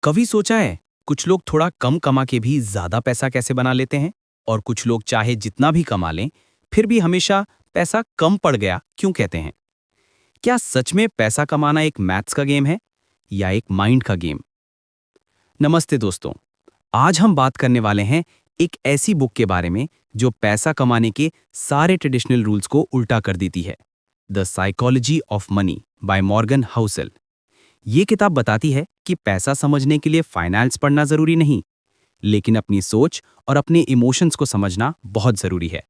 कभी सोचा है कुछ लोग थोड़ा कम कमा के भी ज्यादा पैसा कैसे बना लेते हैं और कुछ लोग चाहे जितना भी कमा लें फिर भी हमेशा पैसा कम पड़ गया क्यों कहते हैं। क्या सच में पैसा कमाना एक मैथ्स का गेम है या एक माइंड का गेम। नमस्ते दोस्तों, आज हम बात करने वाले हैं एक ऐसी बुक के बारे में जो पैसा कमाने के सारे ट्रेडिशनल रूल्स को उल्टा कर देती है। The psychology of money by Morgan Housel. ये किताब बताती है कि पैसा समझने के लिए फाइनेंस पढ़ना जरूरी नहीं, लेकिन अपनी सोच और अपने इमोशंस को समझना बहुत जरूरी है।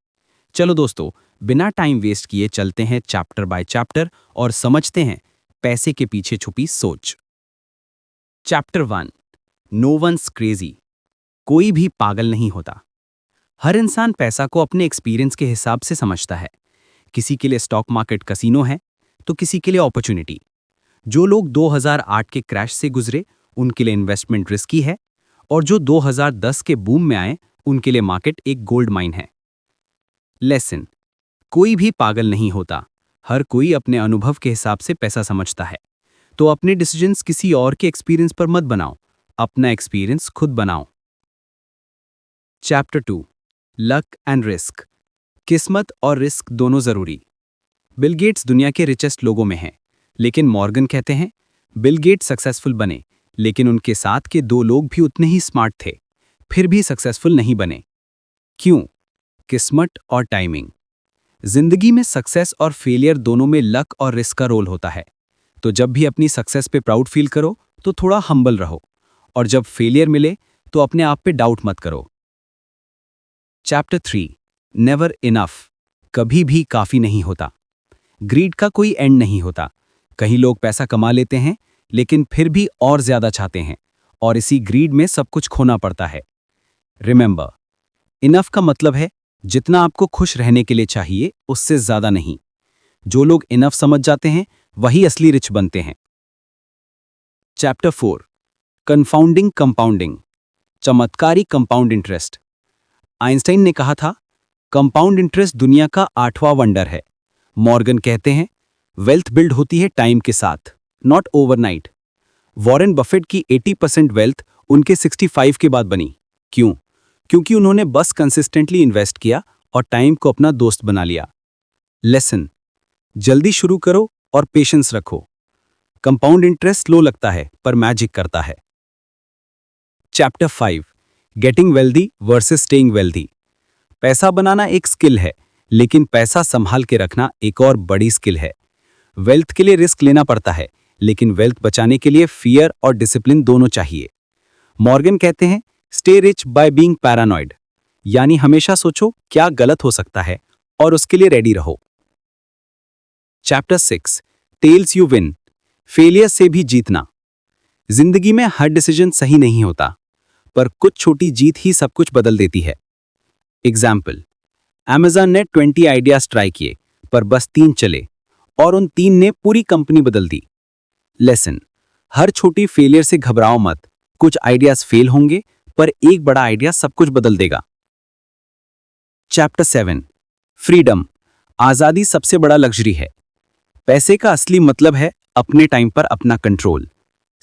चलो दोस्तों, बिना टाइम वेस्ट किए चलते हैं चैप्टर बाय चैप्टर और समझते हैं पैसे के पीछे छुपी सोच। Chapter 1, no one's crazy. कोई भी पागल नहीं होता। हर इंसान पैसा को अपने एक्सपीरियंस के हिसाब से समझता है। किसी के लिए स्टॉक मार्केट कसीनो है तो किसी के लिए अपॉर्चुनिटी। जो लोग 2008 के क्रैश से गुजरे उनके लिए इन्वेस्टमेंट रिस्की है, और जो 2010 के बूम में आए उनके लिए मार्केट एक गोल्ड माइन है। लेसन, कोई भी पागल नहीं होता। हर कोई अपने अनुभव के हिसाब से पैसा समझता है। तो अपने डिसीजंस किसी और के एक्सपीरियंस पर मत बनाओ, अपना एक्सपीरियंस खुद बनाओ। Chapter 2, luck and risk. किस्मत और रिस्क दोनों जरूरी। बिल गेट्स दुनिया के रिचेस्ट लोगों में हैं, लेकिन मॉर्गन कहते हैं बिल गेट्स सक्सेसफुल बने, लेकिन उनके साथ के दो लोग भी उतने ही स्मार्ट थे, फिर भी सक्सेसफुल नहीं बने। क्यों? किस्मत और टाइमिंग। जिंदगी में सक्सेस और फेलियर दोनों में लक और रिस्क का रोल होता है। तो जब भी अपनी सक्सेस पे प्राउड फील करो तो थोड़ा हम्बल रहो, और जब फेलियर मिले तो अपने आप पे डाउट मत करो। Chapter 3, never enough. कभी भी काफी नहीं होता। ग्रीड का कोई एंड नहीं होता। कई लोग पैसा कमा लेते हैं लेकिन फिर भी और ज्यादा चाहते हैं, और इसी ग्रीड में सब कुछ खोना पड़ता है। रिमेंबर, इनफ का मतलब है जितना आपको खुश रहने के लिए चाहिए उससे ज्यादा नहीं। जो लोग इनफ समझ जाते हैं वही असली रिच बनते हैं। Chapter 4, confounding compounding. चमत्कारी कंपाउंड इंटरेस्ट। आइंस्टाइन ने कहा था कंपाउंड इंटरेस्ट दुनिया का 8वां वंडर है। मॉर्गन कहते हैं वेल्थ बिल्ड होती है टाइम के साथ, नॉट ओवरनाइट। वॉरेन बफेट की 80% वेल्थ उनके 65 के बाद बनी। क्यों? क्योंकि उन्होंने बस कंसिस्टेंटली इन्वेस्ट किया और टाइम को अपना दोस्त बना लिया। लेसन, जल्दी शुरू करो और पेशेंस रखो। कंपाउंड इंटरेस्ट स्लो लगता है पर मैजिक करता है। Chapter 5, getting wealthy versus staying wealthy. पैसा बनाना एक स्किल है, लेकिन पैसा संभाल के रखना एक और बड़ी स्किल है। वेल्थ के लिए रिस्क लेना पड़ता है, लेकिन वेल्थ बचाने के लिए फियर और डिसिप्लिन दोनों चाहिए। मॉर्गन कहते हैं stay rich by being paranoid, यानी हमेशा सोचो क्या गलत हो सकता है और उसके लिए रेडी रहो। Chapter 6, tells you win. Failure से भी जीतना। जिंदगी में हर डिसीजन सही नहीं होता, पर कुछ छोटी जीत ही सब कुछ बदल देती है। एग्जाम्पल, Amazon ने 20 आइडियाज ट्राई किए पर बस 3 चले, और उन 3 ने पूरी कंपनी बदल दी। लेसन, हर छोटी फेलियर से घबराओ मत। कुछ आइडियाज फेल होंगे पर एक बड़ा आइडिया सब कुछ बदल देगा। Chapter 7, freedom. आजादी सबसे बड़ा लग्जरी है। पैसे का असली मतलब है अपने टाइम पर अपना कंट्रोल।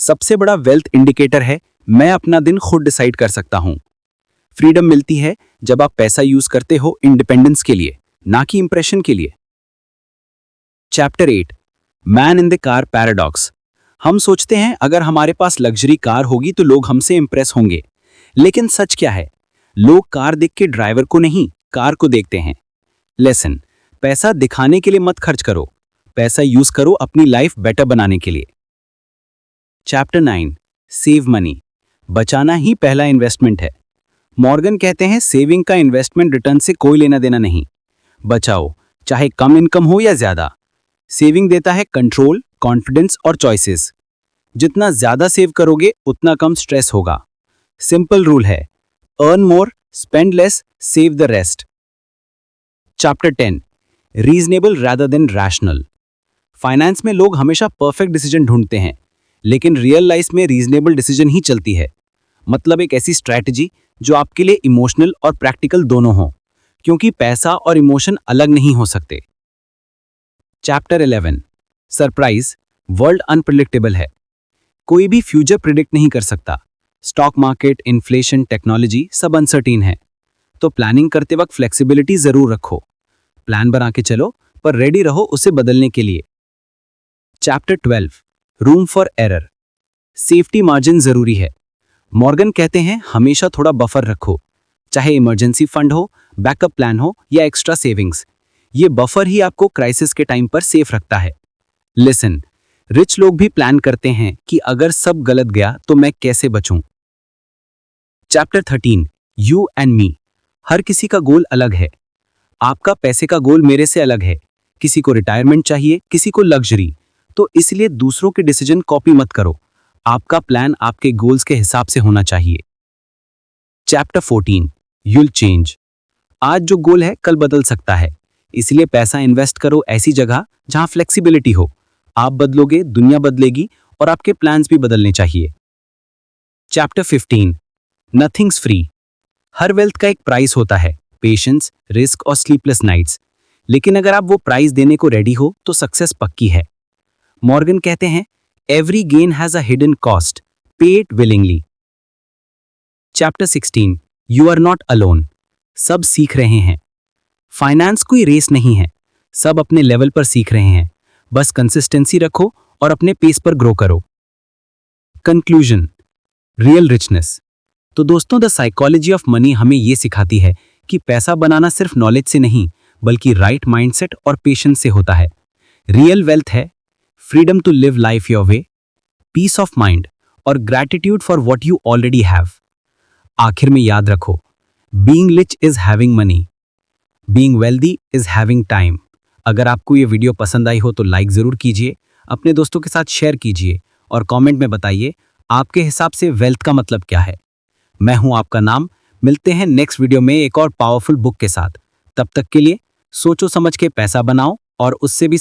सबसे बड़ा वेल्थ इंडिकेटर है मैं अपना दिन खुद डिसाइड कर सकता हूं। फ्रीडम मिलती है जब आप पैसा यूज करते हो इंडिपेंडेंस के लिए, ना कि इंप्रेशन के लिए। Chapter 8, man in the car paradox. हम सोचते हैं अगर हमारे पास लग्जरी कार होगी तो लोग हमसे इंप्रेस होंगे, लेकिन सच क्या है? लोग कार देख के ड्राइवर को नहीं, कार को देखते हैं। लेसन, पैसा दिखाने के लिए मत खर्च करो, पैसा यूज करो अपनी लाइफ बेटर बनाने के लिए। Chapter 9, save money. बचाना ही पहला इन्वेस्टमेंट है। मॉर्गन कहते हैं सेविंग का इन्वेस्टमेंट रिटर्न से कोई लेना देना नहीं। बचाओ, चाहे कम इनकम हो या ज्यादा। सेविंग देता है कंट्रोल, कॉन्फिडेंस और चॉइसेस। जितना ज्यादा सेव करोगे उतना कम स्ट्रेस होगा। सिंपल रूल है, earn more, spend less, save the rest. Chapter 10, reasonable rather than rational. Finance में लोग हमेशा परफेक्ट डिसीजन ढूंढते हैं, लेकिन रियल लाइफ में रीजनेबल डिसीजन ही चलती है। मतलब एक ऐसी स्ट्रैटेजी जो आपके लिए इमोशनल और प्रैक्टिकल दोनों हो, क्योंकि पैसा और इमोशन अलग नहीं हो सकते। Chapter 11, surprise. वर्ल्ड अनप्रेडिक्टेबल है। कोई भी फ्यूचर प्रिडिक्ट नहीं कर सकता। स्टॉक मार्केट, इन्फ्लेशन, टेक्नोलॉजी सब अनसर्टेन है। तो प्लानिंग करते वक्त फ्लेक्सिबिलिटी जरूर रखो। प्लान बना के चलो, पर रेडी रहो उसे बदलने के लिए। Chapter 12, room for error. Safety margin जरूरी है। मॉर्गन कहते हैं हमेशा थोड़ा बफर रखो, चाहे इमरजेंसी फंड हो, बैकअप प्लान हो या एक्स्ट्रा सेविंग्स। ये बफर ही आपको क्राइसिस के टाइम पर सेफ रखता है। लिसन, रिच लोग भी प्लान करते हैं कि अगर सब गलत गया तो मैं कैसे बचूं। Chapter 13, you and me. हर किसी का गोल अलग है। आपका पैसे का गोल मेरे से अलग है। किसी को रिटायरमेंट चाहिए, किसी को लग्जरी। तो इसलिए दूसरों के डिसीजन कॉपी मत करो। आपका प्लान आपके गोल्स के हिसाब से होना चाहिए। Chapter 14, you'll change. आज जो गोल है कल बदल सकता है, इसलिए पैसा इन्वेस्ट करो ऐसी जगह जहां फ्लेक्सिबिलिटी हो। आप बदलोगे, दुनिया बदलेगी और आपके प्लान्स भी बदलने चाहिए। Chapter 15, nothing's free. हर वेल्थ का एक प्राइस होता है, पेशेंस, रिस्क और स्लीपलेस नाइट्स। लेकिन अगर आप वो प्राइस देने को रेडी हो तो सक्सेस पक्की है। मॉर्गन कहते हैं every gain has a hidden cost, pay it willingly. Chapter 16, you are not alone. सब सीख रहे हैं। फाइनेंस कोई रेस नहीं है, सब अपने लेवल पर सीख रहे हैं। बस कंसिस्टेंसी रखो और अपने पेस पर ग्रो करो। Conclusion, real richness. तो दोस्तों, द साइकोलॉजी ऑफ मनी हमें ये सिखाती है कि पैसा बनाना सिर्फ नॉलेज से नहीं, बल्कि राइट माइंडसेट और पेशेंस से होता है। रियल वेल्थ है freedom to live life your way, peace of mind और gratitude for what you already have. आखिर में याद रखो, being rich is having money, being wealthy is having time. अगर आपको ये वीडियो पसंद आई हो तो लाइक जरूर कीजिए, अपने दोस्तों के साथ शेयर कीजिए और कमेंट में बताइए आपके हिसाब से वेल्थ का मतलब क्या है। मैं हूं आपका नाम। मिलते हैं नेक्स्ट वीडियो में एक और पावरफुल बुक के साथ। तब तक के लिए सोचो समझ के पैसा बनाओ और उससे भी